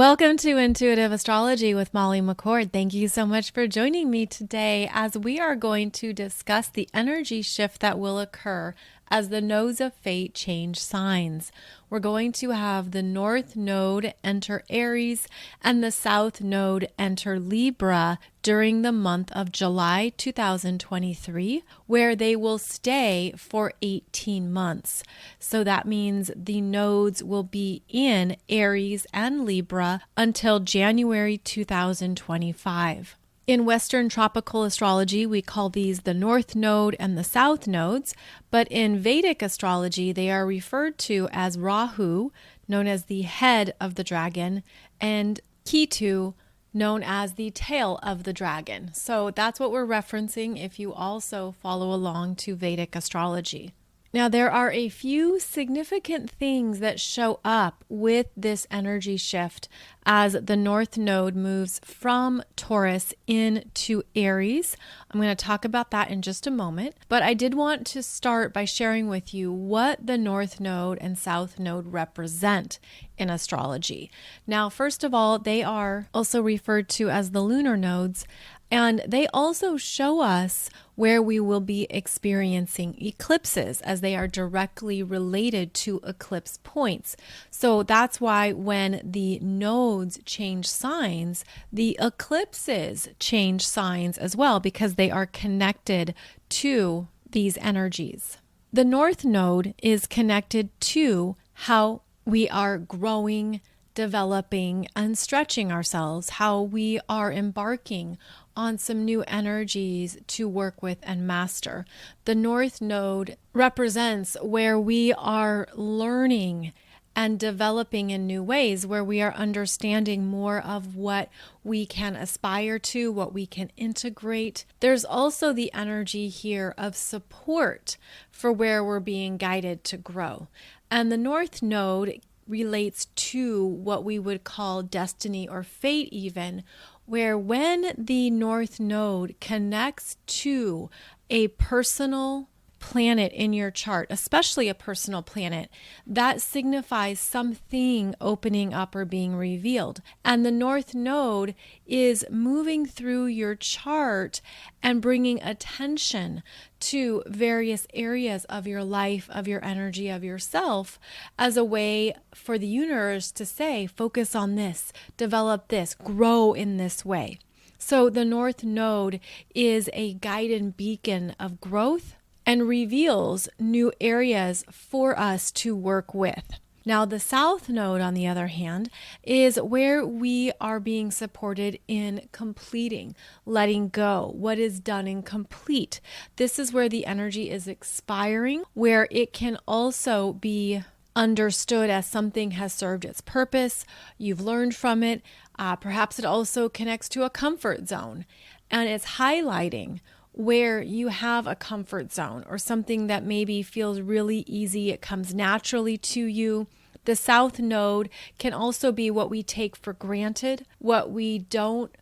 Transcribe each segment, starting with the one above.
Welcome to Intuitive Astrology with Molly McCord. Thank you so much for joining me today as we are going to discuss the energy shift that will occur as the nodes of fate change signs. We're going to have the North Node enter Aries and the South Node enter Libra during the month of July 2023, where they will stay for 18 months. So that means the nodes will be in Aries and Libra until January 2025. In Western tropical astrology, we call these the North Node and the South Nodes, but in Vedic astrology, they are referred to as Rahu, known as the head of the dragon, and Ketu, known as the tail of the dragon. So that's what we're referencing if you also follow along to Vedic astrology. Now, there are a few significant things that show up with this energy shift as the North Node moves from Taurus into Aries. I'm going to talk about that in just a moment, but I did want to start by sharing with you what the North Node and South Node represent in astrology. Now, first of all, they are also referred to as the lunar nodes, and they also show us where we will be experiencing eclipses as they are directly related to eclipse points. So that's why when the nodes change signs, the eclipses change signs as well because they are connected to these energies. The North Node is connected to how we are growing, developing, and stretching ourselves, how we are embarking on some new energies to work with and master. The North Node represents where we are learning and developing in new ways, where we are understanding more of what we can aspire to, what we can integrate. There's also the energy here of support for where we're being guided to grow. And the North Node relates to what we would call destiny or fate even, where when the North Node connects to a personal planet in your chart, especially a personal planet, that signifies something opening up or being revealed. And the North Node is moving through your chart and bringing attention to various areas of your life, of your energy, of yourself, as a way for the universe to say, focus on this, develop this, grow in this way. So the North Node is a guided beacon of growth and reveals new areas for us to work with. Now, the South Node, on the other hand, is where we are being supported in completing, letting go, what is done and complete. This is where the energy is expiring, where it can also be understood as something has served its purpose, you've learned from it. Perhaps it also connects to a comfort zone, and it's highlighting where you have a comfort zone or something that maybe feels really easy, it comes naturally to you. The South Node can also be what we take for granted, what we don't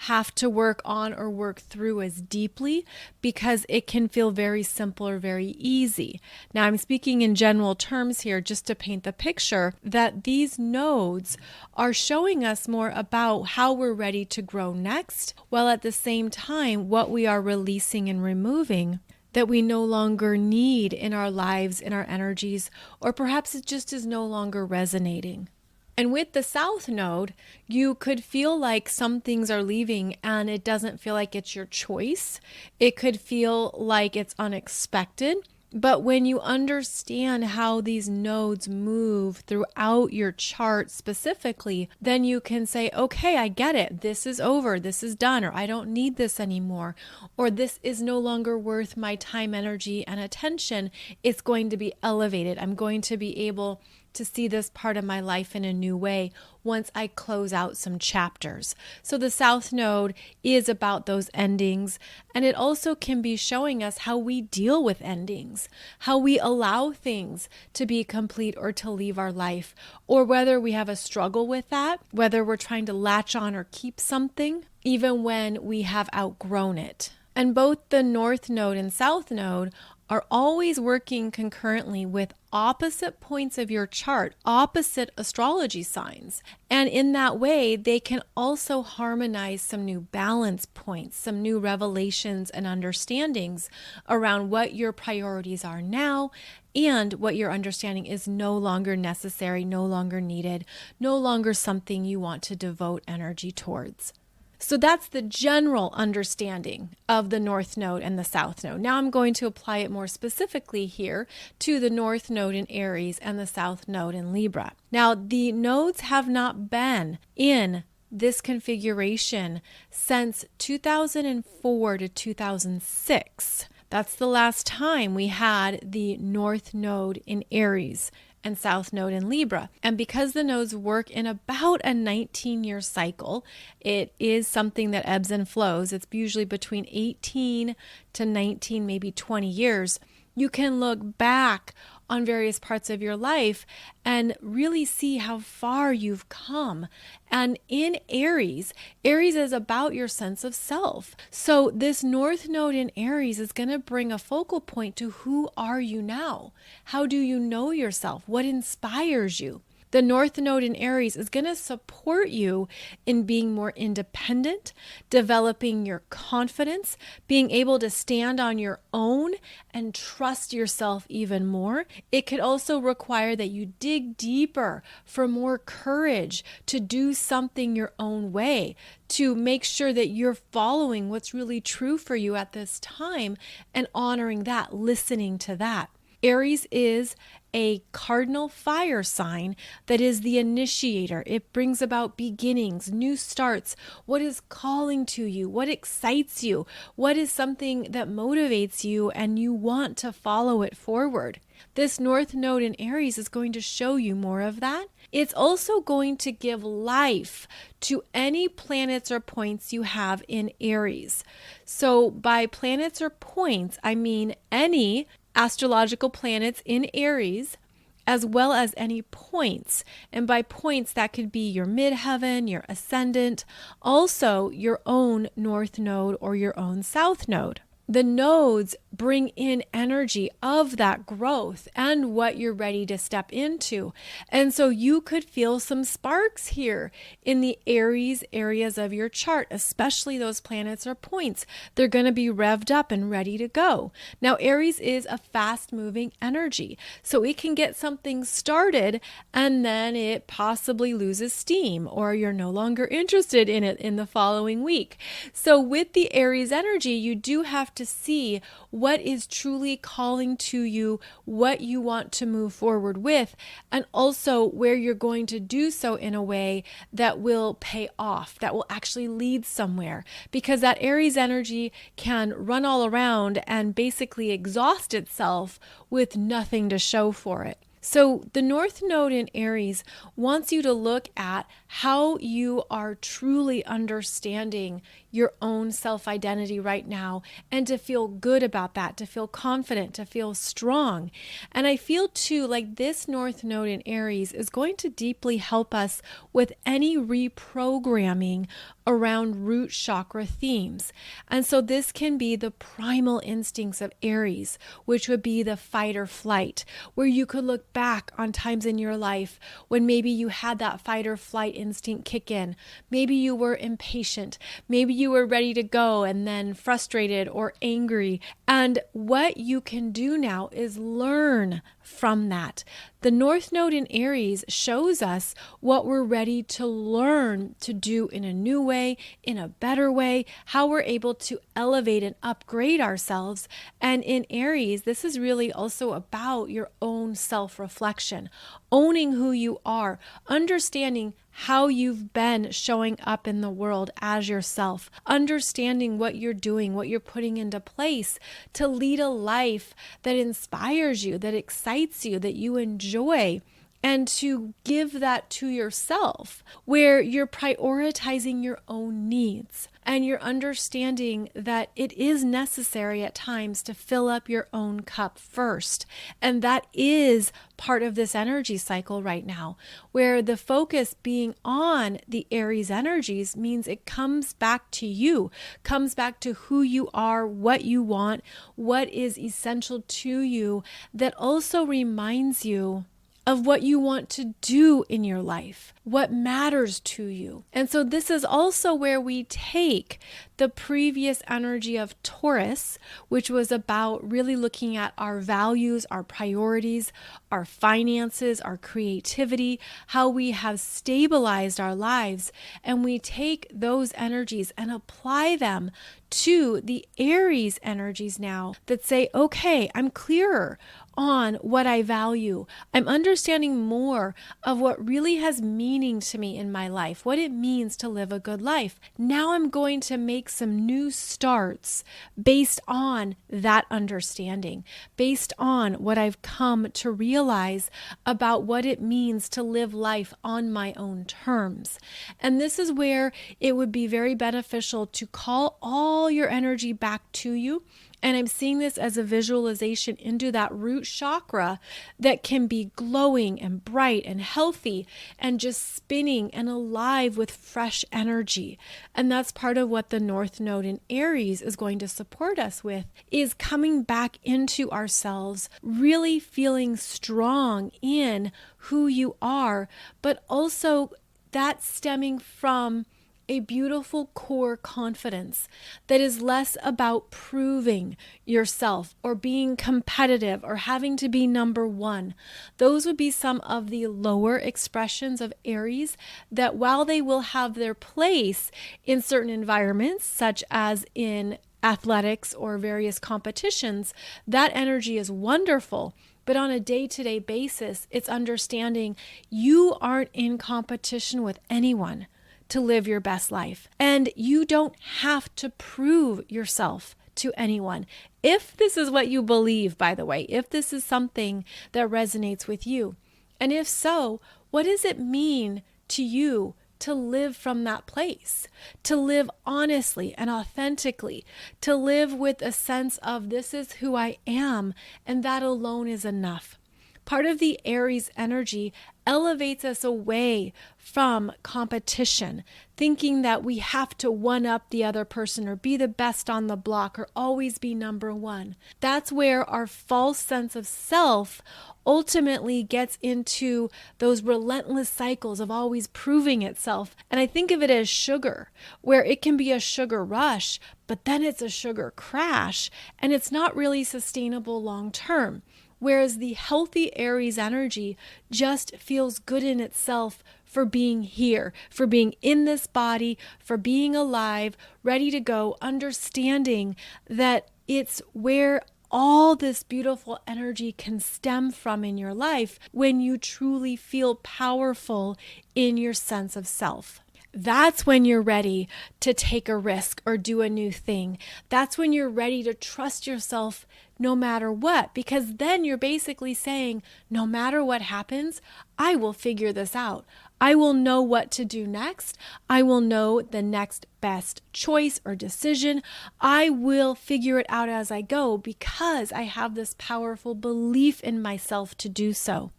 have to work on or work through as deeply because it can feel very simple or very easy. Now, I'm speaking in general terms here just to paint the picture that these nodes are showing us more about how we're ready to grow next, while at the same time what we are releasing and removing that we no longer need in our lives, in our energies, or perhaps it just is no longer resonating. And with the South Node, you could feel like some things are leaving and it doesn't feel like it's your choice. It could feel like it's unexpected. But when you understand how these nodes move throughout your chart specifically, then you can say, okay, I get it. This is over. This is done. Or I don't need this anymore. Or this is no longer worth my time, energy, and attention. It's going to be elevated. I'm going to be able to see this part of my life in a new way once I close out some chapters. So the South Node is about those endings, and it also can be showing us how we deal with endings, how we allow things to be complete or to leave our life, or whether we have a struggle with that, whether we're trying to latch on or keep something, even when we have outgrown it. And both the North Node and South Node are always working concurrently with opposite points of your chart, opposite astrology signs. And in that way, they can also harmonize some new balance points, some new revelations and understandings around what your priorities are now and what your understanding is no longer necessary, no longer needed, no longer something you want to devote energy towards. So that's the general understanding of the North Node and the South Node. Now I'm going to apply it more specifically here to the North Node in Aries and the South Node in Libra. Now, the nodes have not been in this configuration since 2004 to 2006. That's the last time we had the North Node in Aries and South Node in Libra. And because the nodes work in about a 19-year cycle, it is something that ebbs and flows. It's usually between 18 to 19, maybe 20 years. You can look back on various parts of your life and really see how far you've come. And in Aries, Aries is about your sense of self. So this North Node in Aries is going to bring a focal point to who are you now? How do you know yourself? What inspires you? The North Node in Aries is going to support you in being more independent, developing your confidence, being able to stand on your own and trust yourself even more. It could also require that you dig deeper for more courage to do something your own way, to make sure that you're following what's really true for you at this time and honoring that, listening to that. Aries is a cardinal fire sign that is the initiator. It brings about beginnings, new starts. What is calling to you? What excites you? What is something that motivates you and you want to follow it forward? This North Node in Aries is going to show you more of that. It's also going to give life to any planets or points you have in Aries. So by planets or points, I mean any astrological planets in Aries, as well as any points. And by points, that could be your midheaven, your ascendant, also your own North Node or your own South Node. The nodes bring in energy of that growth and what you're ready to step into. And so you could feel some sparks here in the Aries areas of your chart, especially those planets or points. They're going to be revved up and ready to go. Now, Aries is a fast-moving energy, so it can get something started and then it possibly loses steam, or you're no longer interested in it in the following week. So with the Aries energy, you do have to see what is truly calling to you, what you want to move forward with, and also where you're going to do so in a way that will pay off, that will actually lead somewhere. Because that Aries energy can run all around and basically exhaust itself with nothing to show for it. So the North Node in Aries wants you to look at how you are truly understanding your own self-identity right now and to feel good about that, to feel confident, to feel strong. And I feel too like this North Node in Aries is going to deeply help us with any reprogramming around root chakra themes. And so this can be the primal instincts of Aries, which would be the fight or flight, where you could look back on times in your life when maybe you had that fight or flight instinct kick in. Maybe you were impatient. Maybe you were ready to go and then frustrated or angry. And what you can do now is learn from that. The North Node in Aries shows us what we're ready to learn to do in a new way, in a better way, how we're able to elevate and upgrade ourselves. And in Aries, this is really also about your own self-reflection, owning who you are, understanding how you've been showing up in the world as yourself, understanding what you're doing, what you're putting into place to lead a life that inspires you, that excites you, that you enjoy. and to give that to yourself, where you're prioritizing your own needs and you're understanding that it is necessary at times to fill up your own cup first. And that is part of this energy cycle right now, where the focus being on the Aries energies means it comes back to you, comes back to who you are, what you want, what is essential to you, that also reminds you of what you want to do in your life, what matters to you. And so this is also where we take the previous energy of Taurus, which was about really looking at our values, our priorities, our finances, our creativity, how we have stabilized our lives, and we take those energies and apply them to the Aries energies now that say, okay, I'm clearer on what I value. I'm understanding more of what really has meaning to me in my life, what it means to live a good life. Now I'm going to make some new starts based on that understanding, based on what I've come to realize about what it means to live life on my own terms. And this is where it would be very beneficial to call all your energy back to you. And I'm seeing this as a visualization into that root chakra that can be glowing and bright and healthy and just spinning and alive with fresh energy. And that's part of what the North Node in Aries is going to support us with, is coming back into ourselves, really feeling strong in who you are, but also that stemming from a beautiful core confidence that is less about proving yourself or being competitive or having to be number one. Those would be some of the lower expressions of Aries that, while they will have their place in certain environments, such as in athletics or various competitions, that energy is wonderful. But on a day-to-day basis, it's understanding you aren't in competition with anyone to live your best life. And you don't have to prove yourself to anyone. If this is what you believe, by the way, if this is something that resonates with you, and if so, what does it mean to you to live from that place, to live honestly and authentically, to live with a sense of this is who I am, and that alone is enough? Part of the Aries energy elevates us away from competition, thinking that we have to one up the other person or be the best on the block or always be number one. That's where our false sense of self ultimately gets into those relentless cycles of always proving itself. And I think of it as sugar, where it can be a sugar rush, but then it's a sugar crash, and it's not really sustainable long term. Whereas the healthy Aries energy just feels good in itself for being here, for being in this body, for being alive, ready to go, understanding that it's where all this beautiful energy can stem from in your life when you truly feel powerful in your sense of self. That's when you're ready to take a risk or do a new thing. That's when you're ready to trust yourself no matter what, because then you're basically saying, no matter what happens, I will figure this out. I will know what to do next. I will know the next best choice or decision. I will figure it out as I go because I have this powerful belief in myself to do so.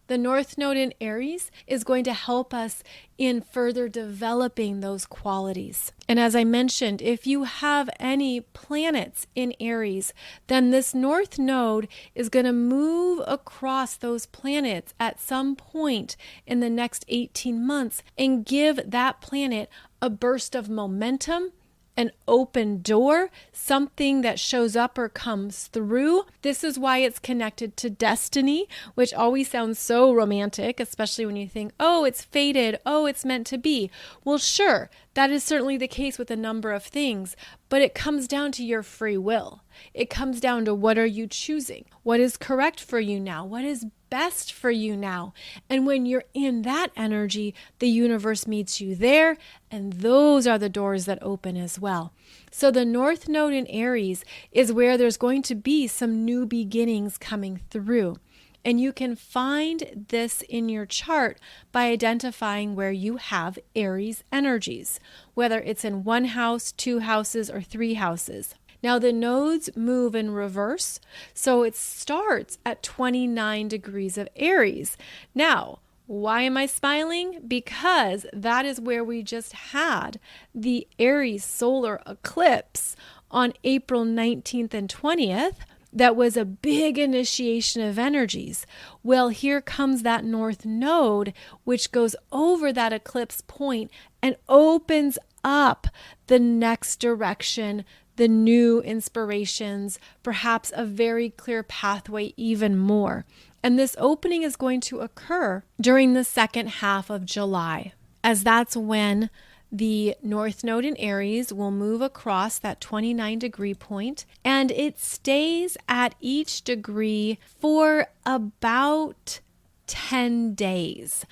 The North Node in Aries is going to help us in further developing those qualities. And as I mentioned, if you have any planets in Aries, then this North Node is going to move across those planets at some point in the next 18 months and give that planet a burst of momentum, an open door, something that shows up or comes through. This is why it's connected to destiny, which always sounds so romantic, especially when you think, oh, it's fated, oh, it's meant to be. Well, sure, that is certainly the case with a number of things, but it comes down to your free will. It comes down to what are you choosing? What is correct for you now? What is best for you now? And when you're in that energy, the universe meets you there, and those are the doors that open as well. So the North Node in Aries is where there's going to be some new beginnings coming through. And you can find this in your chart by identifying where you have Aries energies, whether it's in one house, two houses, or three houses. Now the nodes move in reverse, so it starts at 29 degrees of Aries. Now, why am I smiling? Because that is where we just had the Aries solar eclipse on April 19th and 20th. That was a big initiation of energies. Well, here comes that north node, which goes over that eclipse point and opens up the next direction, the new inspirations, perhaps a very clear pathway even more. And this opening is going to occur during the second half of July, as that's when the North Node in Aries will move across that 29 degree point, and it stays at each degree for about 10 days.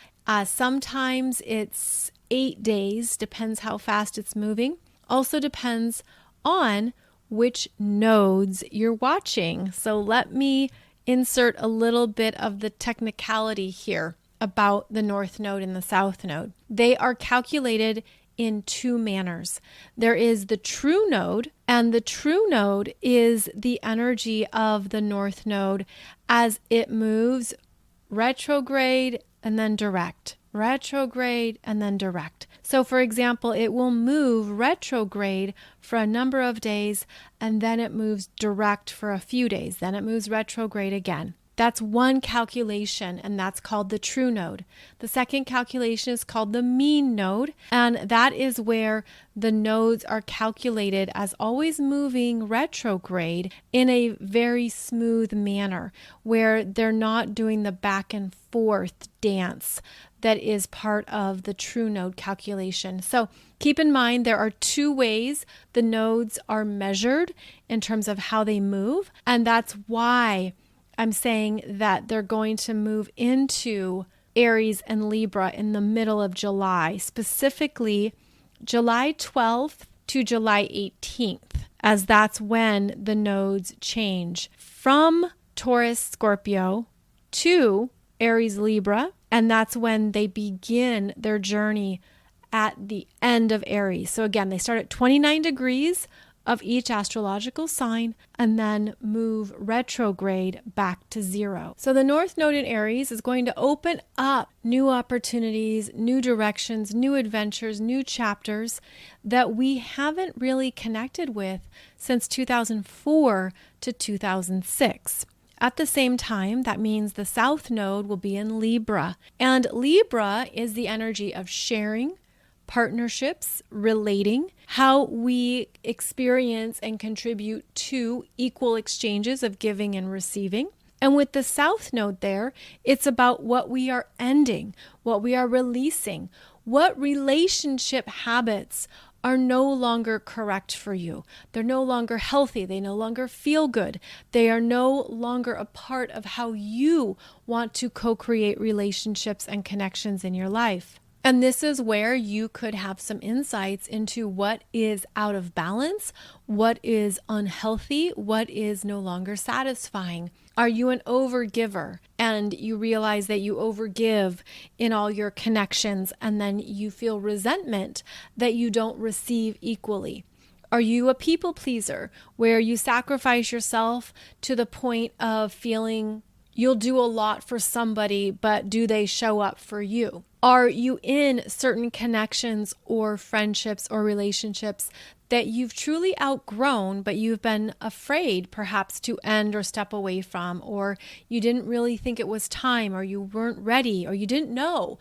Sometimes it's 8 days, depends how fast it's moving. Also depends on which nodes you're watching. So let me insert a little bit of the technicality here about the North Node and the South Node. They are calculated in two manners. There is the true node, and the true node is the energy of the North Node as it moves retrograde and then direct, retrograde and then direct. So for example, it will move retrograde for a number of days, and then it moves direct for a few days. Then it moves retrograde again. That's one calculation, and that's called the true node. The second calculation is called the mean node, and that is where the nodes are calculated as always moving retrograde in a very smooth manner, where they're not doing the back and forth dance that is part of the true node calculation. So keep in mind there are two ways the nodes are measured in terms of how they move, and that's why I'm saying that they're going to move into Aries and Libra in the middle of July, specifically July 12th to July 18th, as that's when the nodes change from Taurus Scorpio to Aries Libra, and that's when they begin their journey at the end of Aries. So again, they start at 29 degrees of each astrological sign and then move retrograde back to zero. So the North Node in Aries is going to open up new opportunities, new directions, new adventures, new chapters that we haven't really connected with since 2004 to 2006. At the same time, that means the South Node will be in Libra. And Libra is the energy of sharing, partnerships, relating, how we experience and contribute to equal exchanges of giving and receiving. And with the South Node there, it's about what we are ending, what we are releasing, what relationship habits are no longer correct for you. They're no longer healthy. They no longer feel good. They are no longer a part of how you want to co-create relationships and connections in your life. And this is where you could have some insights into what is out of balance, what is unhealthy, what is no longer satisfying. Are you an overgiver and you realize that you overgive in all your connections and then you feel resentment that you don't receive equally? Are you a people pleaser where you sacrifice yourself to the point of feeling you'll do a lot for somebody, but do they show up for you? Are you in certain connections or friendships or relationships that you've truly outgrown, but you've been afraid perhaps to end or step away from, or you didn't really think it was time, or you weren't ready, or you didn't know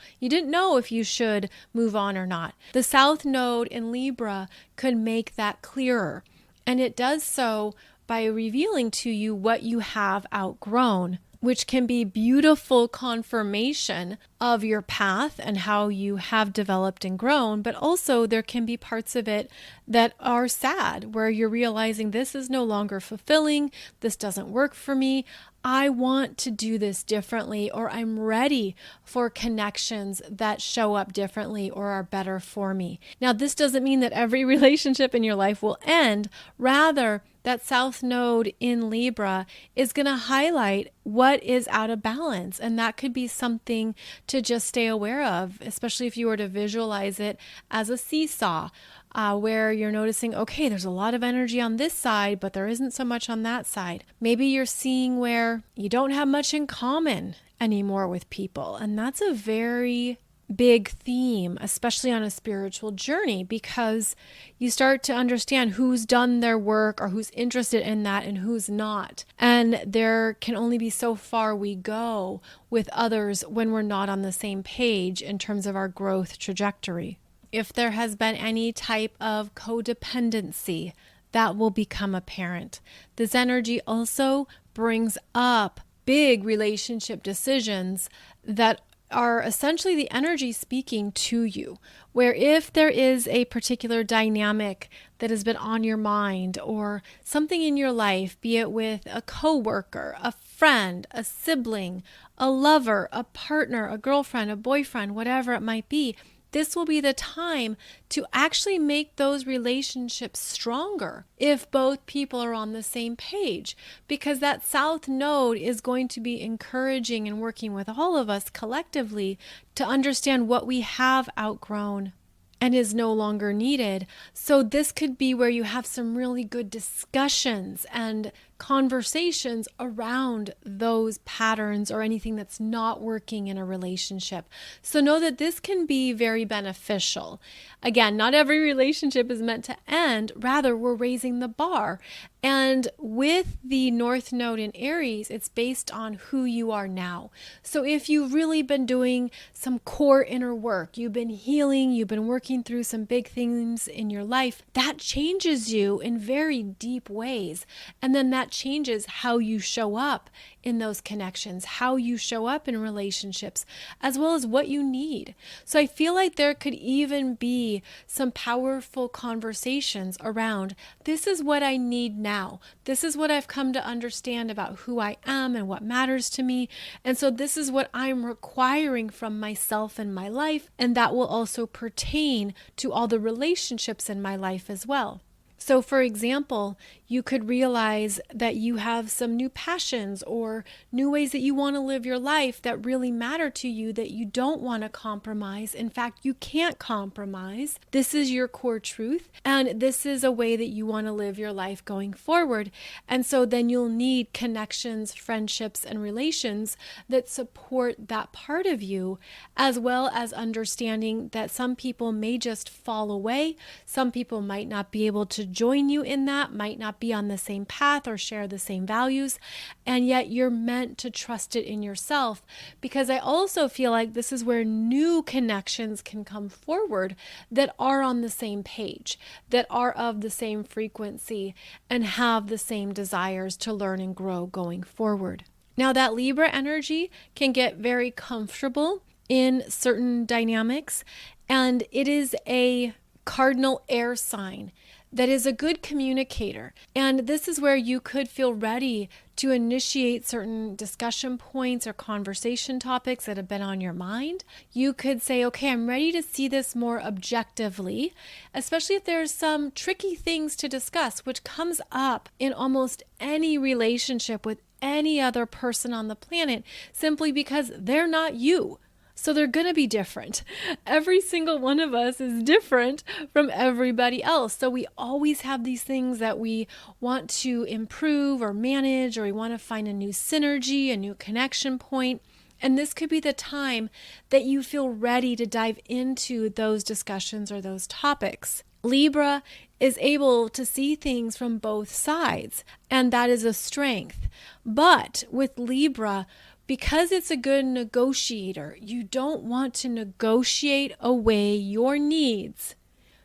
if you should move on or not? The South Node in Libra could make that clearer, and it does so by revealing to you what you have outgrown, which can be beautiful confirmation of your path and how you have developed and grown. But also there can be parts of it that are sad, where you're realizing this is no longer fulfilling. This doesn't work for me. I want to do this differently, or I'm ready for connections that show up differently or are better for me. Now, this doesn't mean that every relationship in your life will end. Rather, that South Node in Libra is going to highlight what is out of balance. And that could be something to just stay aware of, especially if you were to visualize it as a seesaw. Where you're noticing, okay, there's a lot of energy on this side, but there isn't so much on that side. Maybe you're seeing where you don't have much in common anymore with people. And that's a very big theme, especially on a spiritual journey, because you start to understand who's done their work or who's interested in that and who's not. And there can only be so far we go with others when we're not on the same page in terms of our growth trajectory. If there has been any type of codependency, that will become apparent. This energy also brings up big relationship decisions that are essentially the energy speaking to you, where if there is a particular dynamic that has been on your mind or something in your life, be it with a coworker, a friend, a sibling, a lover, a partner, a girlfriend, a boyfriend, whatever it might be, this will be the time to actually make those relationships stronger if both people are on the same page, because that South Node is going to be encouraging and working with all of us collectively to understand what we have outgrown and is no longer needed. So this could be where you have some really good discussions and conversations around those patterns or anything that's not working in a relationship. So know that this can be very beneficial. Again, not every relationship is meant to end. Rather, we're raising the bar. And with the North Node in Aries, it's based on who you are now. So if you've really been doing some core inner work, you've been healing, you've been working through some big things in your life, that changes you in very deep ways. And then that changes how you show up in those connections, how you show up in relationships, as well as what you need. So I feel like there could even be some powerful conversations around, this is what I need now. This is what I've come to understand about who I am and what matters to me. And so this is what I'm requiring from myself and my life. And that will also pertain to all the relationships in my life as well. So for example, you could realize that you have some new passions or new ways that you want to live your life that really matter to you that you don't want to compromise. In fact, you can't compromise. This is your core truth, and this is a way that you want to live your life going forward. And so then you'll need connections, friendships, and relations that support that part of you, as well as understanding that some people may just fall away. Some people might not be able to join you in that, might not be on the same path or share the same values, and yet you're meant to trust it in yourself, because I also feel like this is where new connections can come forward that are on the same page, that are of the same frequency, and have the same desires to learn and grow going forward. Now, that Libra energy can get very comfortable in certain dynamics, and it is a cardinal air sign that is a good communicator. And this is where you could feel ready to initiate certain discussion points or conversation topics that have been on your mind. You could say, okay, I'm ready to see this more objectively, especially if there's some tricky things to discuss, which comes up in almost any relationship with any other person on the planet, simply because they're not you. So they're going to be different. Every single one of us is different from everybody else. So we always have these things that we want to improve or manage, or we want to find a new synergy, a new connection point. And this could be the time that you feel ready to dive into those discussions or those topics. Libra is able to see things from both sides, and that is a strength. But with Libra, because it's a good negotiator, you don't want to negotiate away your needs.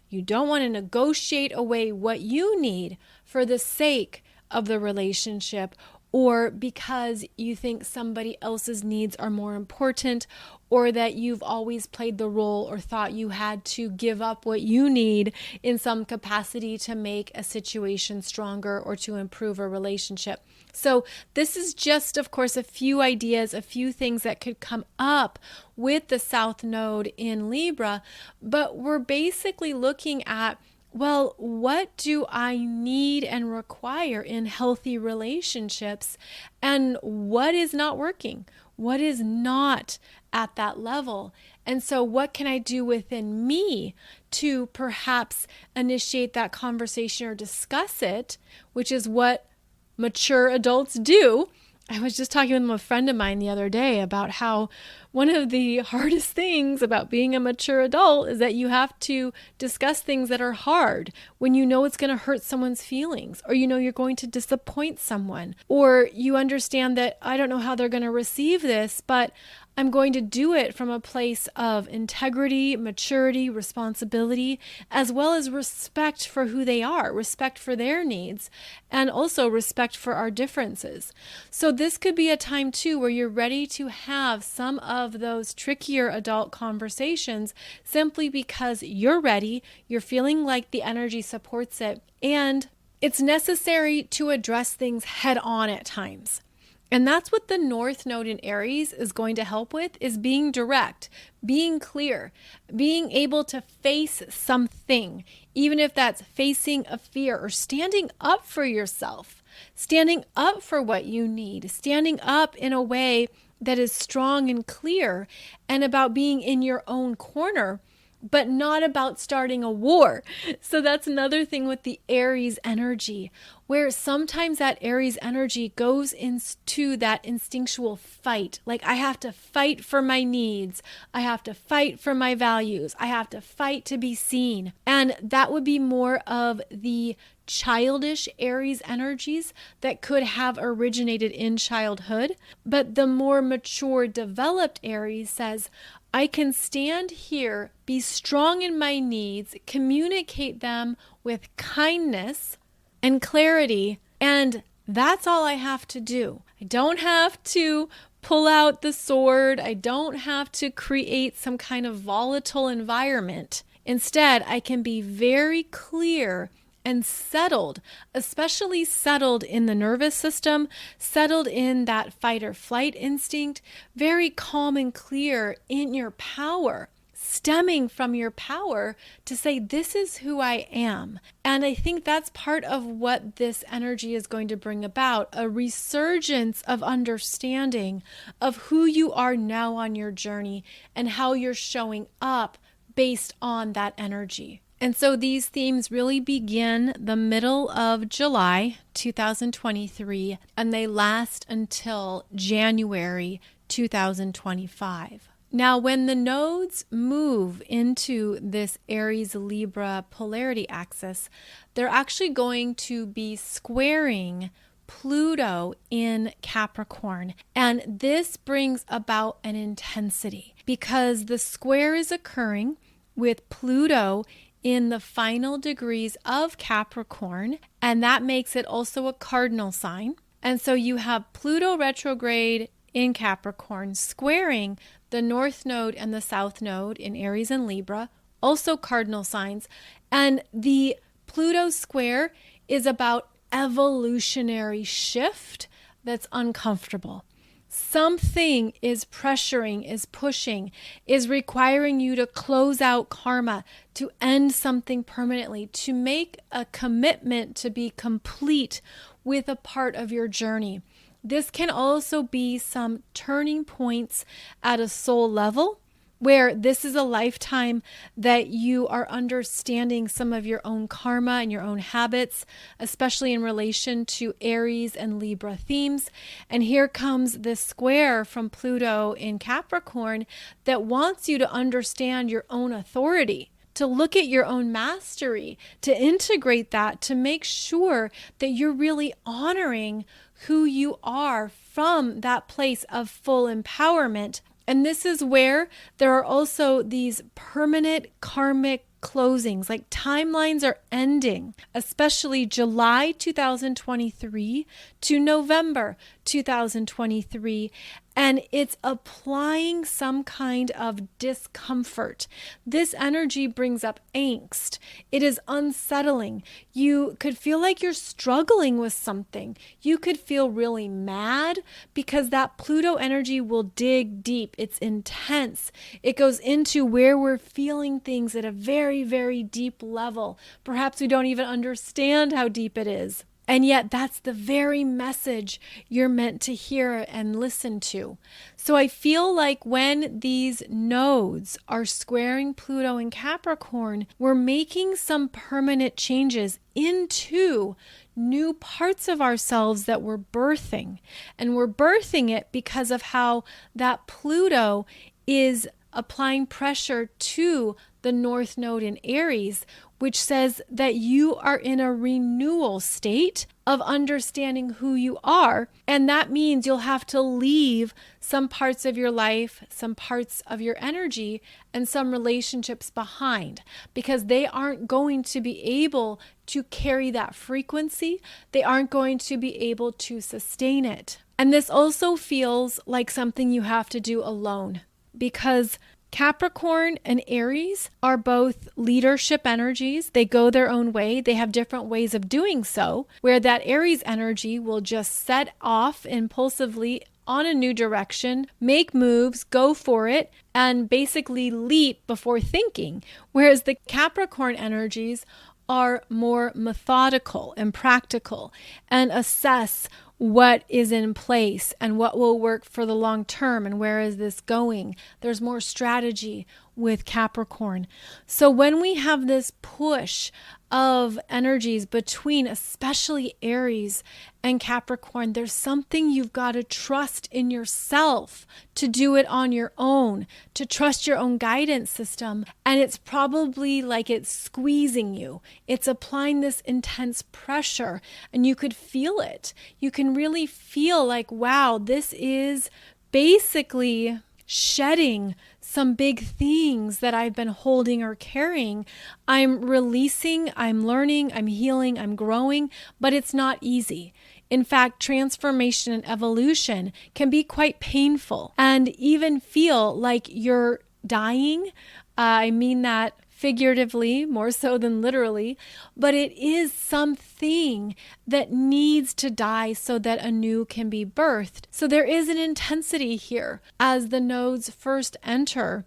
You don't want to negotiate away what you need for the sake of the relationship or because you think somebody else's needs are more important, or that you've always played the role or thought you had to give up what you need in some capacity to make a situation stronger or to improve a relationship. So this is just, of course, a few ideas, a few things that could come up with the South Node in Libra, but we're basically looking at, well, what do I need and require in healthy relationships, and what is not working? What is not at that level? And so what can I do within me to perhaps initiate that conversation or discuss it, which is what mature adults do. I was just talking with a friend of mine the other day about how one of the hardest things about being a mature adult is that you have to discuss things that are hard when you know it's going to hurt someone's feelings, or you know you're going to disappoint someone, or you understand that I don't know how they're going to receive this, but I'm going to do it from a place of integrity, maturity, responsibility, as well as respect for who they are, respect for their needs, and also respect for our differences. So this could be a time too where you're ready to have some of those trickier adult conversations simply because you're ready, you're feeling like the energy supports it, and it's necessary to address things head on at times. And that's what the North Node in Aries is going to help with, is being direct, being clear, being able to face something, even if that's facing a fear or standing up for yourself, standing up for what you need, standing up in a way that is strong and clear, and about being in your own corner, but not about starting a war. So that's another thing with the Aries energy, where sometimes that Aries energy goes into that instinctual fight. Like, I have to fight for my needs. I have to fight for my values. I have to fight to be seen. And that would be more of the childish Aries energies that could have originated in childhood. But the more mature, developed Aries says, I can stand here, be strong in my needs, communicate them with kindness and clarity, and that's all I have to do. I don't have to pull out the sword. I don't have to create some kind of volatile environment. Instead, I can be very clear and settled, especially settled in the nervous system, settled in that fight or flight instinct, very calm and clear in your power, stemming from your power to say, this is who I am. And I think that's part of what this energy is going to bring about, a resurgence of understanding of who you are now on your journey and how you're showing up based on that energy. And so these themes really begin the middle of July 2023, and they last until January 2025. Now, when the nodes move into this Aries-Libra polarity axis, they're actually going to be squaring Pluto in Capricorn. And this brings about an intensity because the square is occurring with Pluto in the final degrees of Capricorn, and that makes it also a cardinal sign. And so you have Pluto retrograde in Capricorn squaring the North Node and the South Node in Aries and Libra, also cardinal signs. And the Pluto square is about evolutionary shift that's uncomfortable. Something is pressuring, is pushing, is requiring you to close out karma, to end something permanently, to make a commitment to be complete with a part of your journey. This can also be some turning points at a soul level, where this is a lifetime that you are understanding some of your own karma and your own habits, especially in relation to Aries and Libra themes. And here comes this square from Pluto in Capricorn that wants you to understand your own authority, to look at your own mastery, to integrate that, to make sure that you're really honoring who you are from that place of full empowerment. And this is where there are also these permanent karmic closings, like timelines are ending, especially July 2023 to November 2023. And it's applying some kind of discomfort. This energy brings up angst. It is unsettling. You could feel like you're struggling with something. You could feel really mad because that Pluto energy will dig deep. It's intense. It goes into where we're feeling things at a very, very deep level. Perhaps we don't even understand how deep it is. And yet that's the very message you're meant to hear and listen to. So I feel like when these nodes are squaring Pluto and Capricorn, we're making some permanent changes into new parts of ourselves that we're birthing. And we're birthing it because of how that Pluto is applying pressure to the North Node in Aries, which says that you are in a renewal state of understanding who you are. And that means you'll have to leave some parts of your life, some parts of your energy, and some relationships behind because they aren't going to be able to carry that frequency. They aren't going to be able to sustain it. And this also feels like something you have to do alone because Capricorn and Aries are both leadership energies. They go their own way. They have different ways of doing so, where that Aries energy will just set off impulsively on a new direction, make moves, go for it, and basically leap before thinking. Whereas the Capricorn energies are more methodical and practical and assess what is in place and what will work for the long term and where is this going. There's more strategy with Capricorn. So when we have this push of energies between especially Aries and Capricorn, there's something you've got to trust in yourself to do it on your own, to trust your own guidance system. And it's probably like it's squeezing you. It's applying this intense pressure and you could feel it. You can really feel like, wow, this is basically shedding some big things that I've been holding or carrying. I'm releasing, I'm learning, I'm healing, I'm growing, but it's not easy. In fact, transformation and evolution can be quite painful and even feel like you're dying. I mean that figuratively more so than literally, but it is something that needs to die so that a new can be birthed. So there is an intensity here as the nodes first enter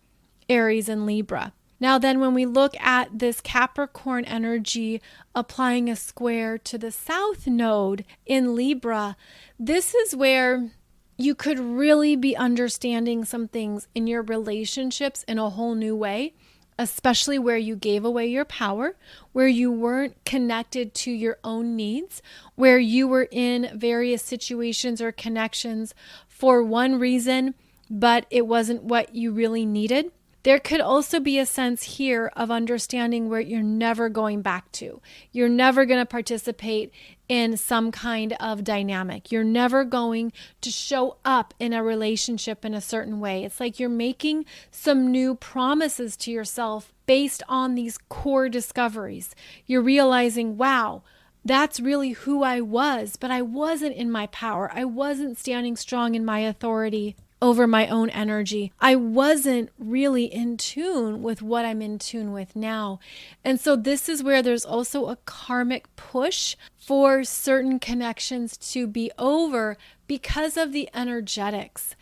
Aries and Libra. Now then, when we look at this Capricorn energy applying a square to the South Node in Libra, this is where you could really be understanding some things in your relationships in a whole new way, especially where you gave away your power, where you weren't connected to your own needs, where you were in various situations or connections for one reason, but it wasn't what you really needed. There could also be a sense here of understanding where you're never going back to. You're never going to participate in some kind of dynamic. You're never going to show up in a relationship in a certain way. It's like you're making some new promises to yourself based on these core discoveries. You're realizing, wow, that's really who I was, but I wasn't in my power. I wasn't standing strong in my authority over my own energy. I wasn't really in tune with what I'm in tune with now. And so this is where there's also a karmic push for certain connections to be over because of the energetics.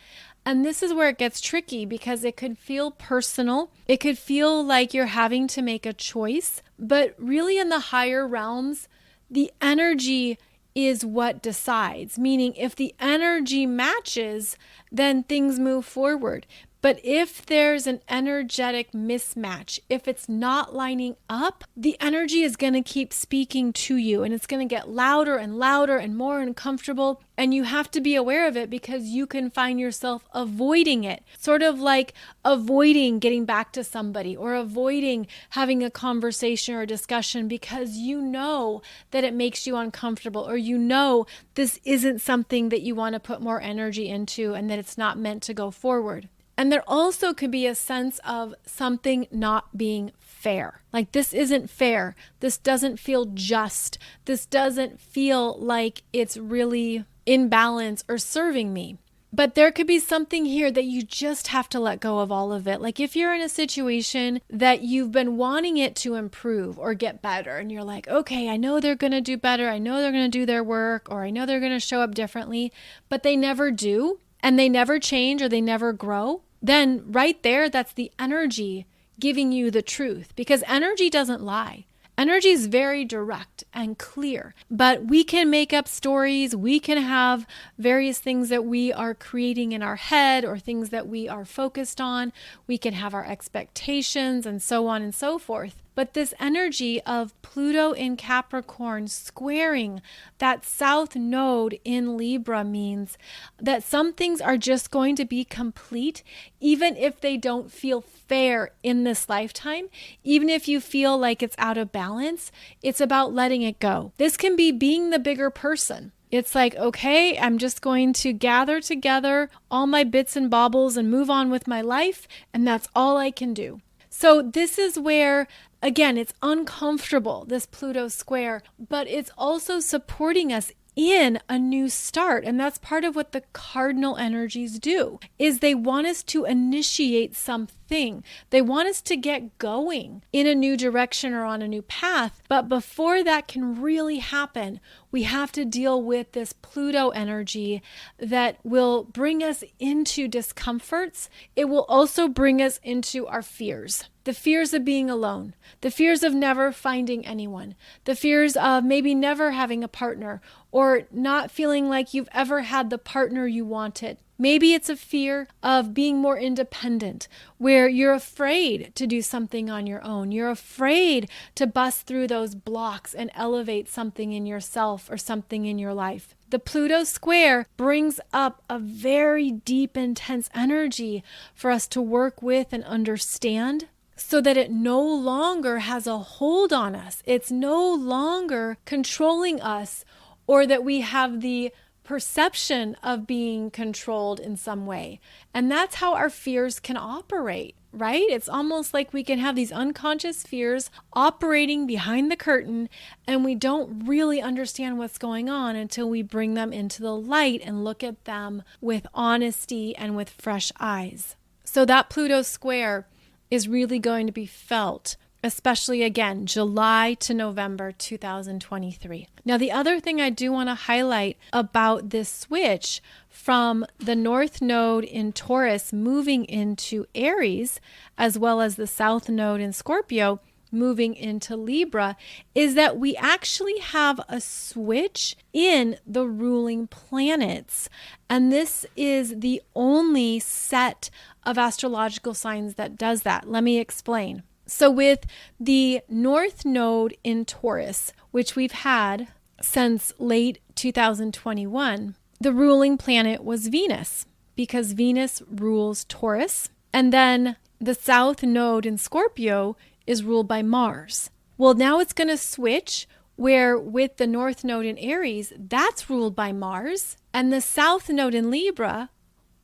And this is where it gets tricky because it could feel personal. It could feel like you're having to make a choice, but really in the higher realms, the energy is what decides, meaning if the energy matches, then things move forward. But if there's an energetic mismatch, if it's not lining up, the energy is going to keep speaking to you and it's going to get louder and louder and more uncomfortable. And you have to be aware of it because you can find yourself avoiding it, sort of like avoiding getting back to somebody or avoiding having a conversation or a discussion because you know that it makes you uncomfortable or you know this isn't something that you want to put more energy into and that it's not meant to go forward. And there also could be a sense of something not being fair. Like, this isn't fair. This doesn't feel just. This doesn't feel like it's really in balance or serving me. But there could be something here that you just have to let go of all of it. Like, if you're in a situation that you've been wanting it to improve or get better, and you're like, okay, I know they're going to do better. I know they're going to do their work, or I know they're going to show up differently, but they never do, and they never change, or they never grow, then right there, that's the energy giving you the truth, because energy doesn't lie. Energy is very direct and clear, but we can make up stories. We can have various things that we are creating in our head or things that we are focused on. We can have our expectations and so on and so forth. But this energy of Pluto in Capricorn squaring that south node in Libra means that some things are just going to be complete, even if they don't feel fair in this lifetime. Even if you feel like it's out of balance, it's about letting it go. This can be being the bigger person. It's like, okay, I'm just going to gather together all my bits and baubles and move on with my life, and that's all I can do. So this is where, again, it's uncomfortable, this Pluto square, but it's also supporting us in a new start. And that's part of what the cardinal energies do, is they want us to initiate something. They want us to get going in a new direction or on a new path. But before that can really happen, we have to deal with this Pluto energy that will bring us into discomforts. It will also bring us into our fears. The fears of being alone, the fears of never finding anyone, the fears of maybe never having a partner or not feeling like you've ever had the partner you wanted. Maybe it's a fear of being more independent, where you're afraid to do something on your own. You're afraid to bust through those blocks and elevate something in yourself or something in your life. The Pluto square brings up a very deep, intense energy for us to work with and understand, so that it no longer has a hold on us. It's no longer controlling us, or that we have the perception of being controlled in some way. And that's how our fears can operate, right? It's almost like we can have these unconscious fears operating behind the curtain, and we don't really understand what's going on until we bring them into the light and look at them with honesty and with fresh eyes. So that Pluto square is really going to be felt, especially again, July to November 2023. Now, the other thing I do want to highlight about this switch from the North Node in Taurus moving into Aries, as well as the South Node in Scorpio moving into Libra, is that we actually have a switch in the ruling planets. And this is the only set of astrological signs that does that. Let me explain. So with the North Node in Taurus, which we've had since late 2021, the ruling planet was Venus, because Venus rules Taurus. And then the South Node in Scorpio is ruled by Mars. Well, now it's going to switch, where with the North Node in Aries, that's ruled by Mars, and the South Node in Libra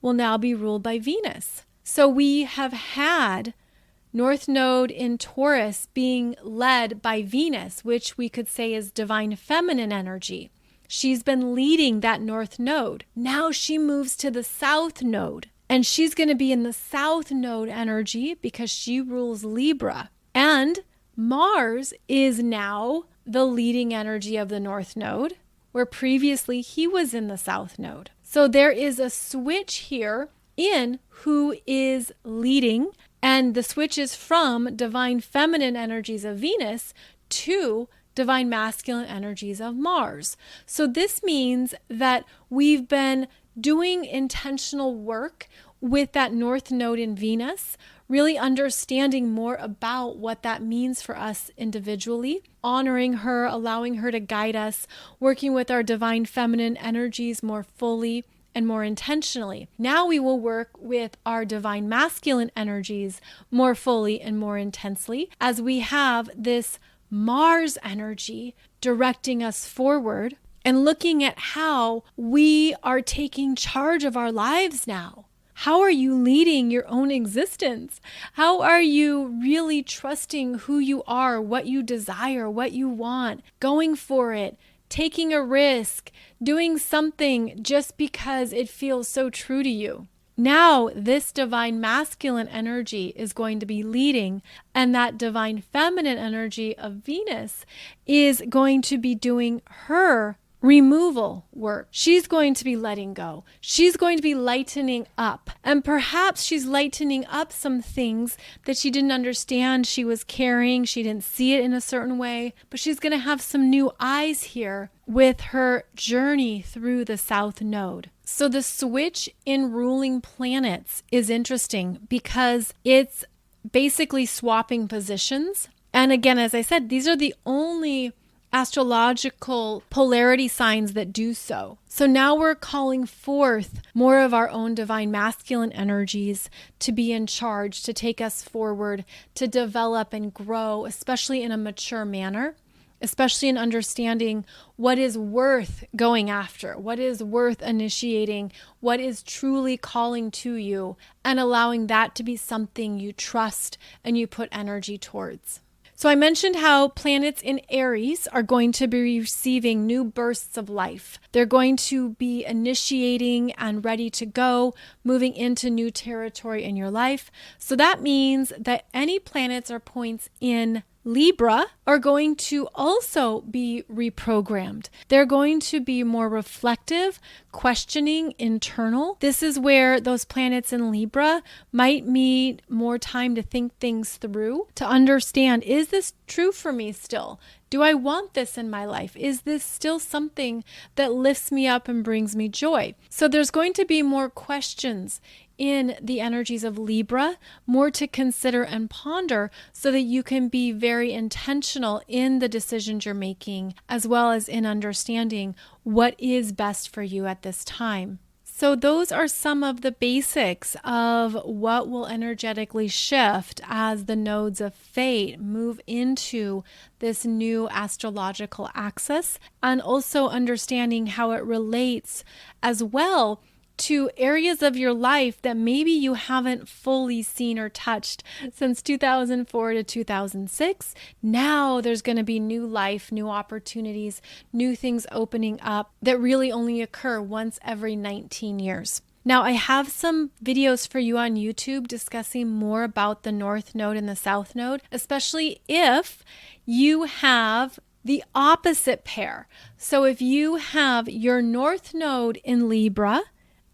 will now be ruled by Venus. So we have had North Node in Taurus being led by Venus, which we could say is divine feminine energy. She's been leading that North Node. Now she moves to the South Node, and she's going to be in the South Node energy because she rules Libra. And Mars is now the leading energy of the North Node, where previously he was in the South Node. So there is a switch here in who is leading, and the switch is from divine feminine energies of Venus to divine masculine energies of Mars. So this means that we've been doing intentional work with that North Node in Venus, really understanding more about what that means for us individually, honoring her, allowing her to guide us, working with our divine feminine energies more fully and more intentionally. Now we will work with our divine masculine energies more fully and more intensely, as we have this Mars energy directing us forward and looking at how we are taking charge of our lives now. How are you leading your own existence? How are you really trusting who you are, what you desire, what you want, going for it, taking a risk, doing something just because it feels so true to you? Now, this divine masculine energy is going to be leading, and that divine feminine energy of Venus is going to be doing her removal work. She's going to be letting go. She's going to be lightening up. And perhaps she's lightening up some things that she didn't understand she was carrying. She didn't see it in a certain way, but she's going to have some new eyes here with her journey through the South Node. So the switch in ruling planets is interesting because it's basically swapping positions. And again, as I said, these are the only astrological polarity signs that do so. So now we're calling forth more of our own divine masculine energies to be in charge, to take us forward, to develop and grow, especially in a mature manner, especially in understanding what is worth going after, what is worth initiating, what is truly calling to you, and allowing that to be something you trust and you put energy towards. So I mentioned how planets in Aries are going to be receiving new bursts of life. They're going to be initiating and ready to go, moving into new territory in your life. So that means that any planets or points in Libra are going to also be reprogrammed. They're going to be more reflective, questioning, internal. This is where those planets in Libra might need more time to think things through, to understand, is this true for me still? Do I want this in my life? Is this still something that lifts me up and brings me joy? So there's going to be more questions in the energies of Libra, more to consider and ponder so that you can be very intentional in the decisions you're making, as well as in understanding what is best for you at this time. So those are some of the basics of what will energetically shift as the nodes of fate move into this new astrological axis, and also understanding how it relates as well to areas of your life that maybe you haven't fully seen or touched since 2004 to 2006. Now there's going to be new life, new opportunities, new things opening up that really only occur once every 19 years. Now, I have some videos for you on YouTube discussing more about the North Node and the South Node, especially if you have the opposite pair. So if you have your North Node in Libra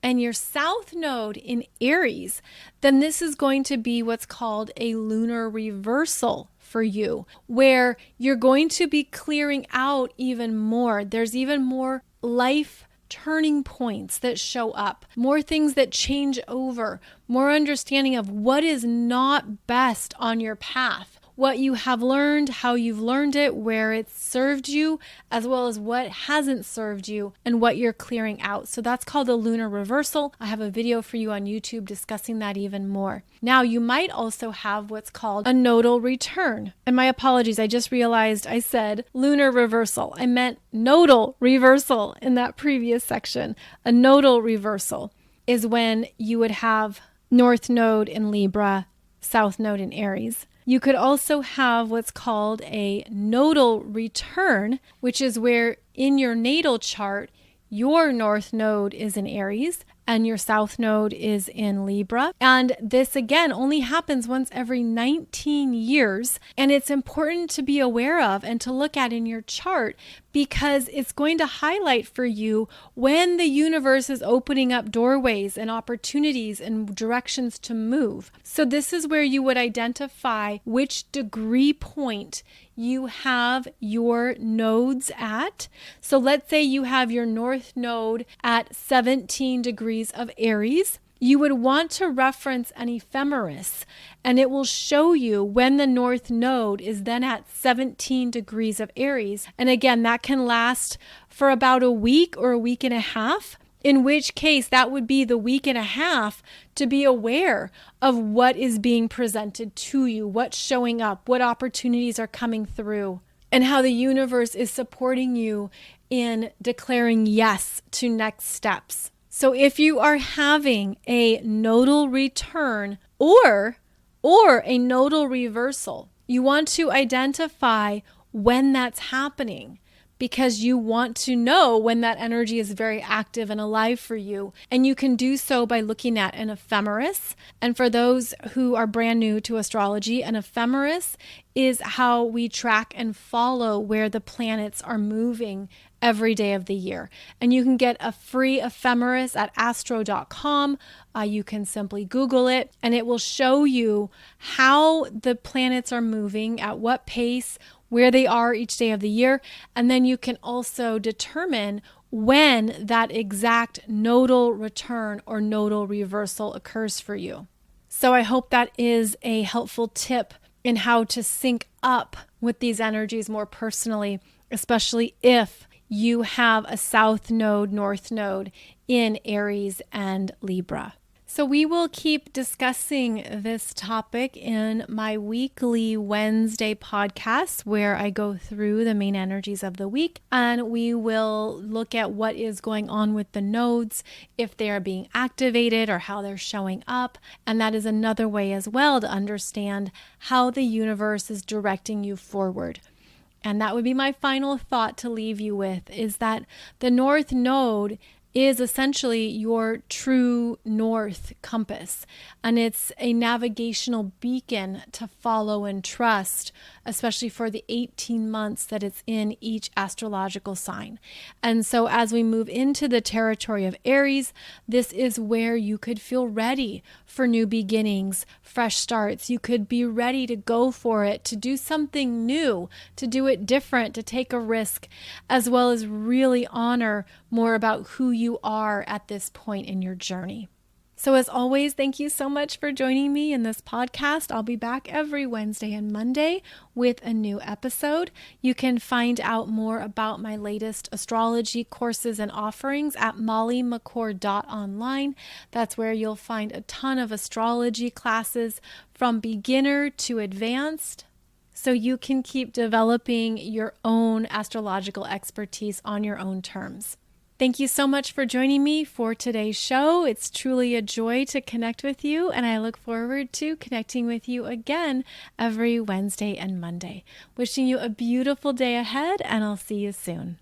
and your South Node in Aries, then this is going to be what's called a lunar reversal for you, where you're going to be clearing out even more. There's even more life turning points that show up, more things that change over, more understanding of what is not best on your path, what you have learned, how you've learned it, where it's served you, as well as what hasn't served you and what you're clearing out. So that's called a lunar reversal. I have a video for you on YouTube discussing that even more. Now, you might also have what's called a nodal return. And my apologies, I just realized I said lunar reversal. I meant nodal reversal in that previous section. A nodal reversal is when you would have North Node in Libra, South Node in Aries. You could also have what's called a nodal return, which is where in your natal chart, your North Node is in Aries and your South Node is in Libra. And this again only happens once every 19 years. And it's important to be aware of and to look at in your chart, because it's going to highlight for you when the universe is opening up doorways and opportunities and directions to move. So this is where you would identify which degree point you have your nodes at. So let's say you have your North Node at 17 degrees of Aries. You would want to reference an ephemeris, and it will show you when the North Node is then at 17 degrees of Aries. And again, that can last for about a week or a week and a half, in which case that would be the week and a half to be aware of what is being presented to you, what's showing up, what opportunities are coming through, and how the universe is supporting you in declaring yes to next steps. So if you are having a nodal return or a nodal reversal, you want to identify when that's happening, because you want to know when that energy is very active and alive for you. And you can do so by looking at an ephemeris. And for those who are brand new to astrology, an ephemeris is how we track and follow where the planets are moving every day of the year. And you can get a free ephemeris at astro.com. You can simply Google it and it will show you how the planets are moving, at what pace, where they are each day of the year. And then you can also determine when that exact nodal return or nodal reversal occurs for you. So I hope that is a helpful tip in how to sync up with these energies more personally, especially if you have a south node, north node in Aries and Libra. So we will keep discussing this topic in my weekly Wednesday podcast, where I go through the main energies of the week, and we will look at what is going on with the nodes, if they are being activated or how they're showing up. And that is another way as well to understand how the universe is directing you forward. And that would be my final thought to leave you with, is that the North Node is essentially your true north compass. And it's a navigational beacon to follow and trust, especially for the 18 months that it's in each astrological sign. And so as we move into the territory of Aries, this is where you could feel ready for new beginnings, fresh starts. You could be ready to go for it, to do something new, to do it different, to take a risk, as well as really honor more about who you are at this point in your journey. So as always, thank you so much for joining me in this podcast. I'll be back every Wednesday and Monday with a new episode. You can find out more about my latest astrology courses and offerings at mollymccord.online. That's where you'll find a ton of astrology classes from beginner to advanced, so you can keep developing your own astrological expertise on your own terms. Thank you so much for joining me for today's show. It's truly a joy to connect with you, and I look forward to connecting with you again every Wednesday and Monday. Wishing you a beautiful day ahead, and I'll see you soon.